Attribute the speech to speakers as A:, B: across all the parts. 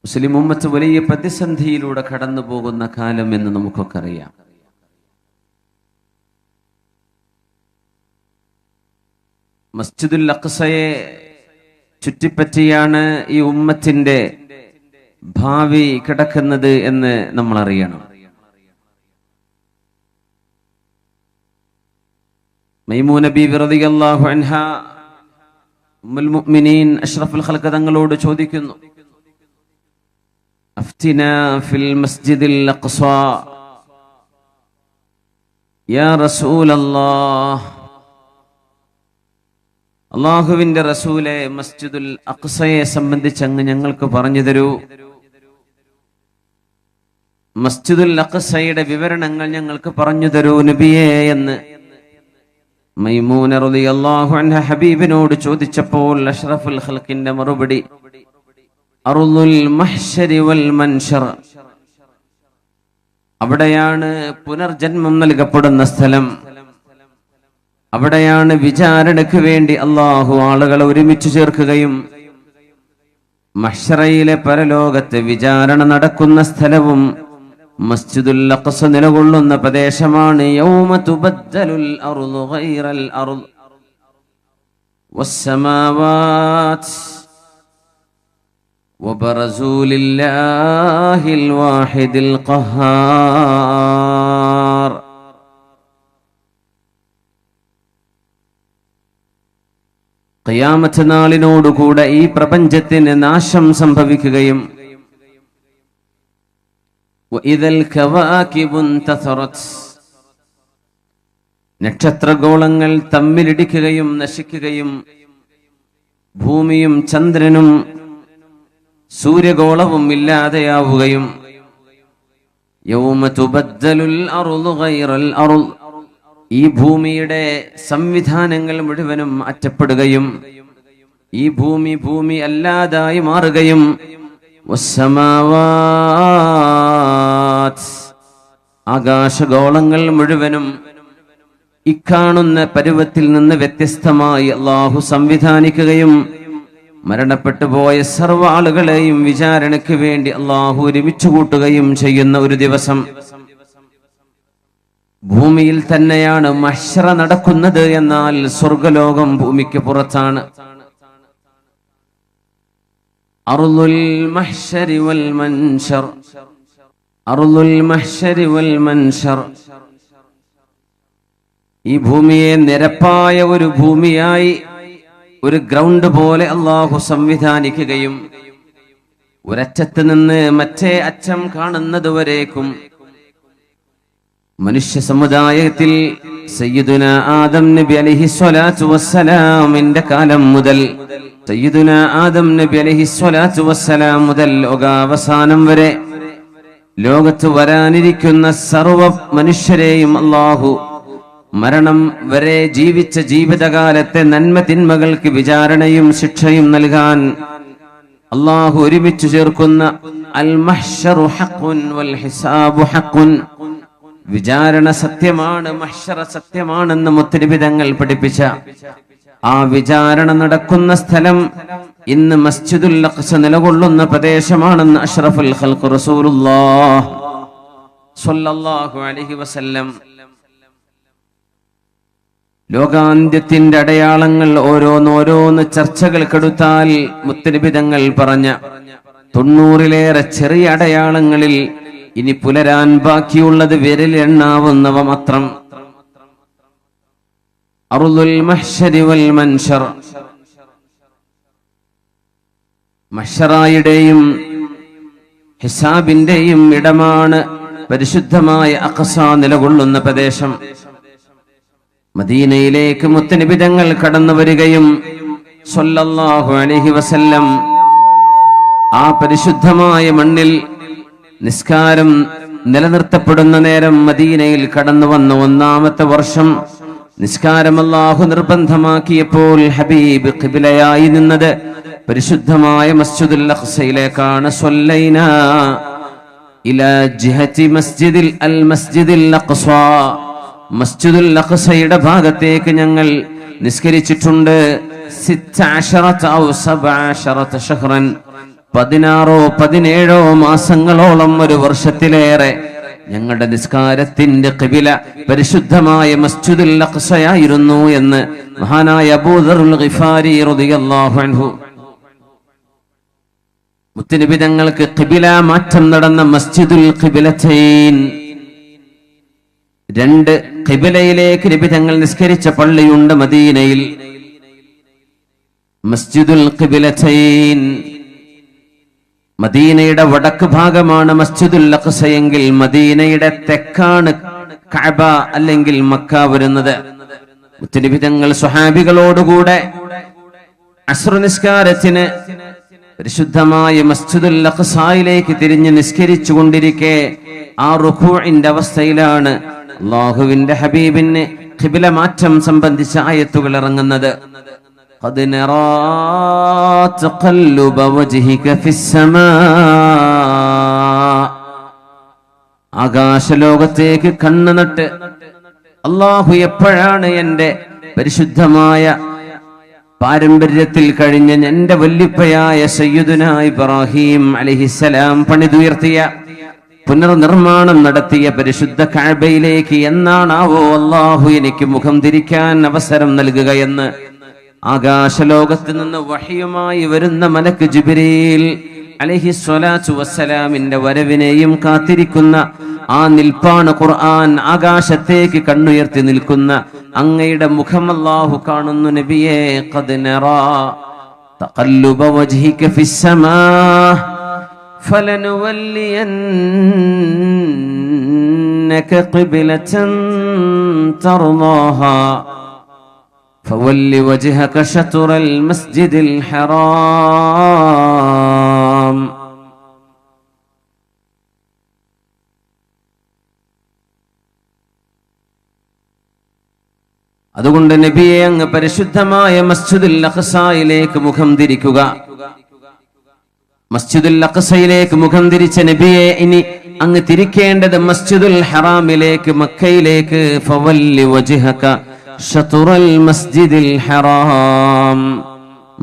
A: മുസ്ലിം ഉമ്മത്ത് വലിയ പ്രതിസന്ധിയിലൂടെ കടന്നു പോകുന്ന കാലം എന്ന് നമുക്കൊക്കെ അറിയാം. മസ്ജിദുൽ അഖ്സയെ ചുറ്റിപ്പറ്റിയാണ് ഈ ഉമ്മത്തിന്റെ ഭാവി കിടക്കുന്നത് എന്ന് നമ്മൾ അറിയണം. മൈമൂന ബീവി റളിയല്ലാഹു അൻഹാ ഉമ്മുൽ മുഅ്മിനീൻ അഷ്റഫുൽ ഖൽഖ് തങ്ങളോട് ചോദിക്കുന്നു, അഫ്തിനാ ഫിൽ മസ്ജിദിൽ അഖ്സാ യാ റസൂലല്ലാഹ്, അല്ലാഹുവിന്റെ റസൂലെ, മസ്ജിദുൽ അഖ്സയെ സംബന്ധിച്ച് അങ്ങ് ഞങ്ങൾക്ക് പറഞ്ഞു തരൂ. മസ്ജിദുൽ അഖ്സയുടെ വിവരണങ്ങൾ ഞങ്ങൾക്ക് പറഞ്ഞു തരൂ നബിയേ എന്ന് മൈമൂന റളിയല്ലാഹു അൻഹ ഹബീബിനോട് ചോദിച്ചപ്പോൾ അഷ്റഫുൽ ഖൽഖിന്റെ മറുപടി, അർളുൽ മഹ്ശരി വൽ മൻശർ, അവിടെയാണ് പുനർജന്മം നൽകപ്പെടുന്ന സ്ഥലം, അവിടെയാണ് വിചാരണയ്ക്ക് വേണ്ടി അല്ലാഹു ആളുകളെ ഒരുമിച്ച് ചേർക്കുകയും മഹ്ശറയിലെ പരലോകത്തെ വിചാരണ നടക്കുന്ന സ്ഥലവും മസ്ജിദുൽ അഖ്സ നിലകൊള്ളുന്ന പ്രദേശമാണ്. യൗമ തുബദ്ദലുൽ അർളു ഗൈറൽ അർള് വസ്സമാവാത് വബറസൂ ലില്ലാഹിൽ വാഹിദിൽ ഖഹാർ. ഖിയാമത്ത് നാളിനോടുകൂടെ ഈ പ്രപഞ്ചത്തിന് നാശം സംഭവിക്കുകയും വഇദൽ കവാകിബു തസറത്, നക്ഷത്രഗോളങ്ങൾ തമ്മിലിടിക്കുകയും നശിക്കുകയും ഭൂമിയും ചന്ദ്രനും സൂര്യഗോളവും ഇല്ലാതെയാവുകയും യൗമ തുബദ്ദലുൽ അർളു ഗൈറൽ അർള്, ഈ ഭൂമിയുടെ സംവിധാനങ്ങൾ മുഴുവനും അറ്റപ്പെടുകയും ഈ ഭൂമി അല്ലാതായി മാറുകയും വസ്സമാവാത്, ആകാശഗോളങ്ങൾ മുഴുവനും ഇക്കാണുന്ന പരുവത്തിൽ നിന്ന് വ്യത്യസ്തമായി അല്ലാഹു സംവിധാനിക്കുകയും മരണപ്പെട്ടു പോയ സർവ്വ ആളുകളെയും വിചാരണയ്ക്ക് വേണ്ടി അല്ലാഹു ഒരുമിച്ച് കൂട്ടുകയും ചെയ്യുന്ന ഒരു ദിവസം. ഭൂമിയിൽ തന്നെയാണ് മഹ്ശറ നടക്കുന്നത്, എന്നാൽ സ്വർഗലോകം ഭൂമിക്ക് പുറത്താണ്. അർളുൽ മഹ്ശരി വൽ മൻശർ, അർളുൽ മഹ്ശരി വൽ മൻശർ, ഈ ഭൂമിയെ നിരപ്പായ ഒരു ഭൂമിയായി, ഒരു ഗ്രൗണ്ട് പോലെ അല്ലാഹു സംവിധാനിക്കുകയും ഒരറ്റത്ത് നിന്ന് മറ്റേ അറ്റം കാണുന്നതുവരേക്കും മനുഷ്യ സമുദായത്തിൽ സയ്യിദുന ആദം നബി അലൈഹിസ്സലാത്തു വസ്സലാമിന്റെ കാലം മുതൽ, സയ്യിദുന ആദം നബി അലൈഹിസ്സലാത്തു വസ്സലാം മുതൽ ലോകാവസാനം വരെ ലോകത്ത് വരാനിരിക്കുന്ന സർവ്വ മനുഷ്യരെയും അല്ലാഹു മരണം വരെ ജീവിച്ച ജീവിതകാലത്തെ നന്മ തിന്മകൾക്ക് വിചാരണയും ശിക്ഷയും നൽകാൻ അല്ലാഹു ഒരുമിച്ച് ചേർക്കുന്ന അൽ മഹ്ശറു ഹഖ്ഉൻ വൽ ഹിസാബു ഹഖ്ഉൻ, വിചാരണ സത്യമാണ്, മഹ്ശറ സത്യമാണെന്ന് മുത്തനബി തങ്ങൾ പഠിപ്പിച്ച ആ വിചാരണ നടക്കുന്ന സ്ഥലം ഇന്ന് മസ്ജിദുൽ അഖ്സ നിലകൊള്ളുന്ന പ്രദേശമാണെന്ന് അഷ്റഫുൽ ഖൽഖ് റസൂലുള്ളാഹ് സ്വല്ലല്ലാഹു അലൈഹി വസല്ലം ലോകാന്ത്യത്തിന്റെ അടയാളങ്ങൾ ഓരോന്നോരോന്ന് ചർച്ചകൾക്കെടുത്താൽ മുത്തനബി തങ്ങൾ പറഞ്ഞ 90-ലേറെ ചെറിയ അടയാളങ്ങളിൽ ഇനി പുലരാൻ ബാക്കിയുള്ളത് വിരലെണ്ണാവുന്നവ മാത്രം. അർളുൽ മഹ്ശരി വൽ മൻശർ, മഹ്ശറായുടെയും ഹിസാബിന്റെയും ഇടമാണ് പരിശുദ്ധമായ അഖ്സ നിലകൊള്ളുന്ന പ്രദേശം. മദീനയിലേക്ക് മുത്തനബി തങ്ങൾ കടന്നു വരികയും സ്വല്ലല്ലാഹു അലൈഹി വസല്ലം ആ പരിശുദ്ധമായ മണ്ണിൽ നിസ്കാരം നിലനിർത്തപ്പെടുന്ന നേരം മദീനയിൽ കടന്നു വന്ന 1-ാമത്തെ വർഷം നിസ്കാരം അല്ലാഹു നിർബന്ധമാക്കിയപ്പോൾ ഹബീബ് ഖിബ്ലയായി നിന്നത് പരിശുദ്ധമായ മസ്ജിദുൽ അഖ്സയിലേക്കാണ്. സ്വല്ലൈനാ ഇലാ ജിഹതി മസ്ജിദുൽ അഖ്സ, മസ്ജിദുൽ അഖ്സയുടെ ഭാഗത്തേക്ക് ഞങ്ങൾ നിസ്കരിച്ചിട്ടുണ്ട്. 16 ഔ 17 ശഹ്റൻ, 16-17 മാസങ്ങളോളം, ഒരു വർഷത്തിലേറെ ഞങ്ങളുടെ നിസ്കാരത്തിന്റെ ഖിബില പരിശുദ്ധമായ മസ്ജിദുൽ അഖ്സയായിരുന്നു എന്ന് മഹാനായ അബൂദറുൽ ഗിഫാരി റളിയല്ലാഹു അൻഹു. മുത്തുനബി തങ്ങൾക്ക് ഖിബില മാറ്റം നടന്ന മസ്ജിദുൽ ഖിബിലത്തൈൻ, 2 ഖിബിലയിലേക്ക് നബി തങ്ങൾ നിസ്കരിച്ച പള്ളിയുണ്ട് മദീനയിൽ. മസ്ജിദുൽ ഖിബിലത്തൈൻ, മദീനയുടെ വടക്ക് ഭാഗമാണ് മസ്ജിദുൽ അഖ്സയെങ്കിൽ മദീനയുടെ തെക്കാണ് കഅബ അല്ലെങ്കിൽ മക്ക വരുന്നത്. മുത്തുനബി തങ്ങൾ സ്വഹാബികളോടുകൂടെ അസ്ർ നിസ്കാരത്തിന് പരിശുദ്ധമായ മസ്ജിദുൽ അഖ്സയിലേക്ക് തിരിഞ്ഞ് നിസ്കരിച്ചു കൊണ്ടിരിക്കെ ആ റുകൂഇന്റെ അവസ്ഥയിലാണ് അല്ലാഹുവിന്റെ ഹബീബിന് ഖിബില മാറ്റം സംബന്ധിച്ച ആയത്തുകൾ ഇറങ്ങുന്നത്. قد نرى تقلب وجهك في السماء. ആകാശലോകത്തേക്ക് കണ്ണു നട്ട് അല്ലാഹു എപ്പോഴാണ് എന്റെ പരിശുദ്ധമായ പാരമ്പര്യത്തിൽ കഴിഞ്ഞ എന്റെ വല്ലിപ്പയായ സയ്യിദുനാ ഇബ്രാഹിം അലൈഹിസ്സലാം പണിതുയർത്തിയ പുനർനിർമ്മാണം നടത്തിയ പരിശുദ്ധ കഅബയിലേക്ക് എന്നാണാവോ അല്ലാഹു എനിക്ക് മുഖം തിരിക്കാൻ അവസരം നൽകുകയെന്ന് ആകാശലോകത്ത് നിന്ന് വഹയുമായി വരുന്ന മലക്ക് ജിബ്രീൽ അലൈഹിസ്സലാത്തു വസ്സലാമിന്റെ വരവിനെയും കാത്തിരിക്കുന്ന ആ നിൽപ്പാണ് ഖുർആൻ. ആകാശത്തേക്ക് കണ്ണുയർത്തി നിൽക്കുന്ന അങ്ങയുടെ മുഖം അല്ലാഹു കാണുന്നു നബിയേ. ഖദ് നറാ തഖല്ലുബ വജ്ഹിക ഫിസ്സമാ ഫലനുവല്ലിയന്നക ഖിബ്ലതൻ തർളാഹാ فول وجهك شطر المسجد الحرام. അതുകൊണ്ട് നബിയെ അങ്ങ് പരിശുദ്ധമായ മസ്ജിദുൽ അഖ്സയിലേക്ക് മുഖം തിരിക്കുക. മസ്ജിദുൽ അഖ്സയിലേക്ക് മുഖം തിരിച്ച നബിയെ ഇനി അങ്ങ് തിരിക്കേണ്ടത് മസ്ജിദുൽ ഹറാമിലേക്ക്, മക്കയിലേക്ക്. ഫവല്ലി വജ്ഹക ഷത്റൽ മസ്ജിദിൽ ഹറാം.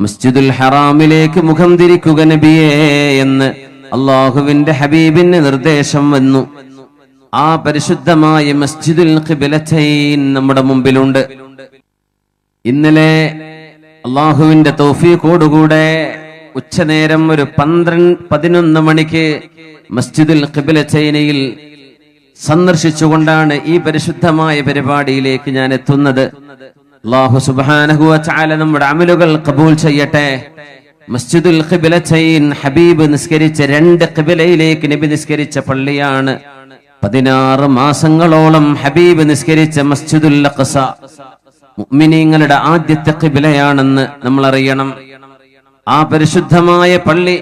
A: മസ്ജിദുൽ ഹറാമിലേക്ക് മുഖം തിരിക്കുക നബിയേ എന്ന് അല്ലാഹുവിന്റെ ഹബീബിന് നിർദ്ദേശം വന്നു. ആ പരിശുദ്ധമായ മസ്ജിദുൽ ഖിബ്ലതൈൻ നമ്മുടെ മുമ്പിലുണ്ട്. ഇന്നലെ അല്ലാഹുവിന്റെ തൗഫീഖോടുകൂടെ ഉച്ചനേരം ഒരു 11 മണിക്ക് മസ്ജിദുൽ ഖിബ്ലതൈനിൽ സന്ദർശിച്ചുകൊണ്ടാണ് ഈ പരിശുദ്ധമായ പരിപാടിയിലേക്ക് ഞാൻ എത്തുന്നത്. അല്ലാഹു സുബ്ഹാനഹു വ തആല നമ്മുടെ അമലുകൾ ഖബൂൽ ചെയ്യട്ടെ. മസ്ജിദുൽ ഖിബ്ലതൈൻ ഹബീബ് നിസ്കരിച്ച 2 ഖിബ്ലയിലേക്ക് നബി നിസ്കരിച്ച പള്ളിയാണ്. 16 മാസങ്ങളോളം ഹബീബ് നിസ്കരിച്ച മസ്ജിദുൽ അഖ്സ മുഅ്മിനീങ്ങളുടെ ആദ്യത്തെ ഖിബ്ലയാണെന്ന് നമ്മൾ അറിയണം. ആ പരിശുദ്ധമായ പള്ളി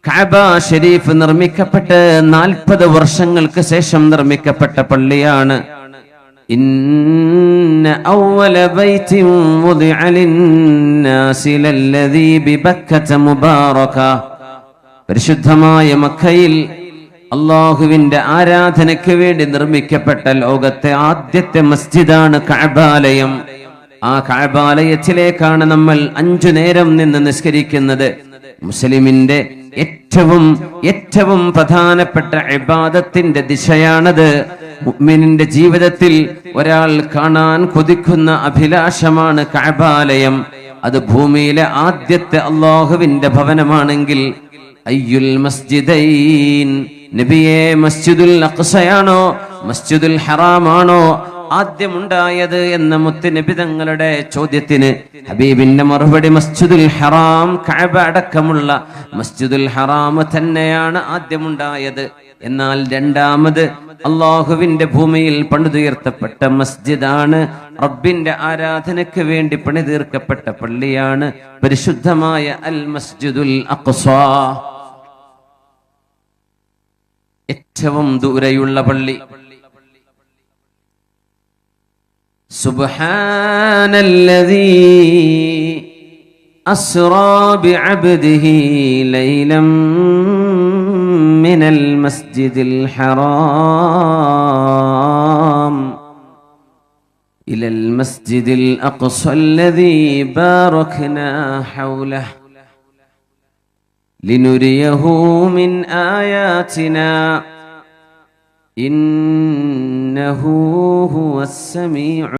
A: കഅബ ഷരീഫ് നിർമ്മിക്കപ്പെട്ട് 40 വർഷങ്ങൾക്ക് ശേഷം നിർമ്മിക്കപ്പെട്ട പള്ളിയാണ്. ഇന്ന അവ്വല ബൈതിൻ വുദിഅ ലിന്നാസി ലല്ലദീ ബിബക്കത മുബാറക. പരിശുദ്ധമായ മക്കയിൽ അല്ലാഹുവിന്റെ ആരാധനയ്ക്ക് വേണ്ടി നിർമ്മിക്കപ്പെട്ട ലോകത്തെ ആദ്യത്തെ മസ്ജിദാണ് കഅബാലയം. ആ കഅബാലയത്തിലേക്കാണ് നമ്മൾ 5 നേരം നിന്ന് നിസ്കരിക്കുന്നത്. മുസ്ലിമിന്റെ ഏറ്റവും പ്രധാനപ്പെട്ട ഇബാദത്തിന്റെ ദിശയാണത്. മുഅ്മിനിന്റെ ജീവിതത്തിൽ ഒരാൾ കാണാൻ കൊതിക്കുന്ന അഭിലാഷമാണ് കഅബാലയം. അത് ഭൂമിയിലെ ആദ്യത്തെ അല്ലാഹുവിന്റെ ഭവനമാണെങ്കിൽ അയ്യുൽ മസ്ജിദൈൻ നബിയെ, മസ്ജിദുൽ അഖ്സയാണോ മസ്ജിദുൽ ഹറാമാണോ ആദ്യമുണ്ടായത് എന്ന മുത്ത് നബി തങ്ങളുടെ ചോദ്യത്തിന് ഹബീബിന്റെ മറുപടി മസ്ജിദുൽ ഹറാം, കഅബ അടക്കമുള്ള മസ്ജിദുൽ ഹറാം തന്നെയാണ് ആദ്യമുണ്ടായത്. എന്നാൽ രണ്ടാമത് അല്ലാഹുവിന്റെ ഭൂമിയിൽ പണിതുയർത്തപ്പെട്ട മസ്ജിദാണ്, റബ്ബിന്റെ ആരാധനയ്ക്ക് വേണ്ടി പണിതീർക്കപ്പെട്ട പള്ളിയാണ് പരിശുദ്ധമായ അൽ മസ്ജിദുൽ അഖ്സ. ഏറ്റവും ദൂരെയുള്ള പള്ളി. സുബ്ഹാനല്ലദീ അസ്റാ ബിഅബ്ദിഹി ലൈലൻ മിനൽ മസ്ജിദിൽ ഹറാം ഇലൽ മസ്ജിദിൽ അഖ്സ അല്ലദീ ബാറക്നാ ഹൗലഹു ലിനുരിയഹു മിൻ ആയാതിനാ ഇന്നഹു ഹുവസ് സമീഉ